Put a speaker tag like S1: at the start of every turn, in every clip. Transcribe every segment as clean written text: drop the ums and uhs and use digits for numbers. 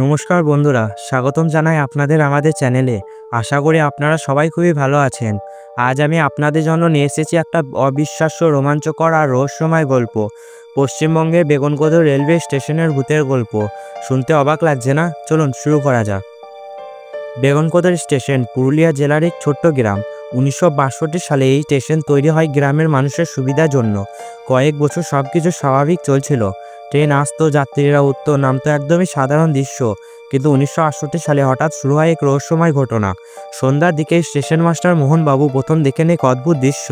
S1: নমস্কার বন্ধুরা, স্বাগতম জানাই আপনাদের আমাদের চ্যানেলে। আশা করি আপনারা সবাই খুবই ভালো আছেন। আজ আমি আপনাদের জন্য নিয়ে এসেছি একটা অবিশ্বাস্য, রোমাঞ্চকর আর রহস্যময় গল্প। পশ্চিমবঙ্গের বেগুনকোদর রেলওয়ে স্টেশনের ভূতের গল্প। শুনতে অবাক লাগছে না? চলুন শুরু করা যাক। বেগুনকোদর স্টেশন পুরুলিয়া জেলার এক ছোট্ট গ্রাম। 1962 সালে এই স্টেশন তৈরি হয় গ্রামের মানুষের সুবিধার জন্য। কয়েক বছর সব কিছু স্বাভাবিক চলছিল। ট্রেন আসতো, যাত্রীরা উঠতো, নামতো, একদমই সাধারণ দৃশ্য। কিন্তু 1968 সালে হঠাৎ শুরু হয় এক রহস্যময় ঘটনা। সন্ধ্যার দিকে স্টেশন মাস্টার মোহনবাবু প্রথম দেখেন এক অদ্ভুত দৃশ্য।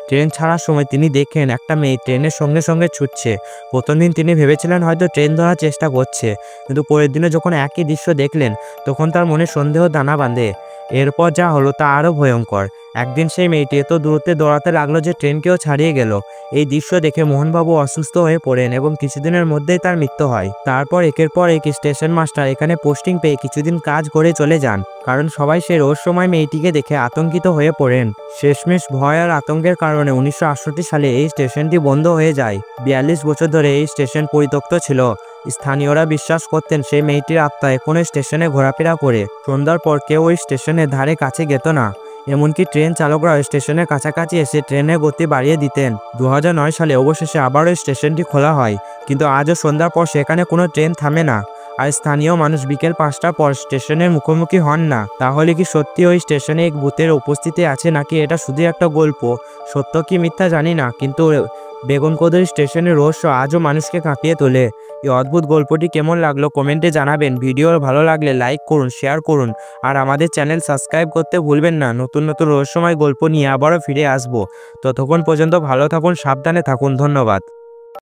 S1: ট্রেন ছাড়ার সময় তিনি দেখেন একটা মেয়ে ট্রেনের সঙ্গে সঙ্গে ছুটছে। প্রথম দিন তিনি ভেবেছিলেন হয়তো ট্রেন ধরার চেষ্টা করছে, কিন্তু পরের দিনে যখন একই দৃশ্য দেখলেন তখন তার মনে সন্দেহ দানা বাঁধে। এরপর যা হলো তা আরও ভয়ঙ্কর। একদিন সেই মেয়েটি এত দূরত্বে দৌড়াতে লাগলো যে ট্রেনকেও ছাড়িয়ে গেল। এই দৃশ্য দেখে মোহনবাবু অসুস্থ হয়ে পড়েন এবং কিছুদিনের মধ্যেই তার মৃত্যু হয়। তারপর একের পর এক স্টেশন মাস্টার এখানে পোস্টিং পেয়ে কিছুদিন কাজ করে চলে যান, কারণ সবাই সেই রহস্যময় মেয়েটিকে দেখে আতঙ্কিত হয়ে পড়েন। শেষমেশ ভয় আর আতঙ্কের কারণে 1968 সালে এই স্টেশনটি বন্ধ হয়ে যায়। 42 বছর ধরে এই স্টেশন পরিত্যক্ত ছিল। স্থানীয়রা বিশ্বাস করতেন সেই মেয়েটির আত্মা এখনো স্টেশনে ঘোরাফেরা করে। সন্ধ্যার পর কেউ ওই স্টেশনের ধারে কাছে যেত না। এমনকি ট্রেন চালকরা স্টেশনের কাছাকাছি এসে ট্রেনের গতি বাড়িয়ে দিতেন। 2009 সালে অবশেষে আবারও স্টেশনটি খোলা হয়, কিন্তু আজও সন্ধ্যার পর সেখানে কোনো ট্রেন থামে না। আর স্থানীয় মানুষ বিকেল 5টার পর স্টেশনের মুখোমুখি হন না। তাহলে কি সত্যি ওই স্টেশনে এক ভূতের উপস্থিতি আছে, নাকি এটা শুধু একটা গল্প? সত্য কি মিথ্যা জানি না, কিন্তু বেগুনকোদর স্টেশনের রহস্য আজও মানুষকে কাঁপিয়ে তোলে। এই অদ্ভুত গল্পটি কেমন লাগলো কমেন্টে জানাবেন। ভিডিও ভালো লাগলে লাইক করুন, শেয়ার করুন, আর আমাদের চ্যানেল সাবস্ক্রাইব করতে ভুলবেন না। নতুন নতুন রহস্যময় গল্প নিয়ে আবারও ফিরে আসবো। ততক্ষণ পর্যন্ত ভালো থাকুন, সাবধানে থাকুন। ধন্যবাদ।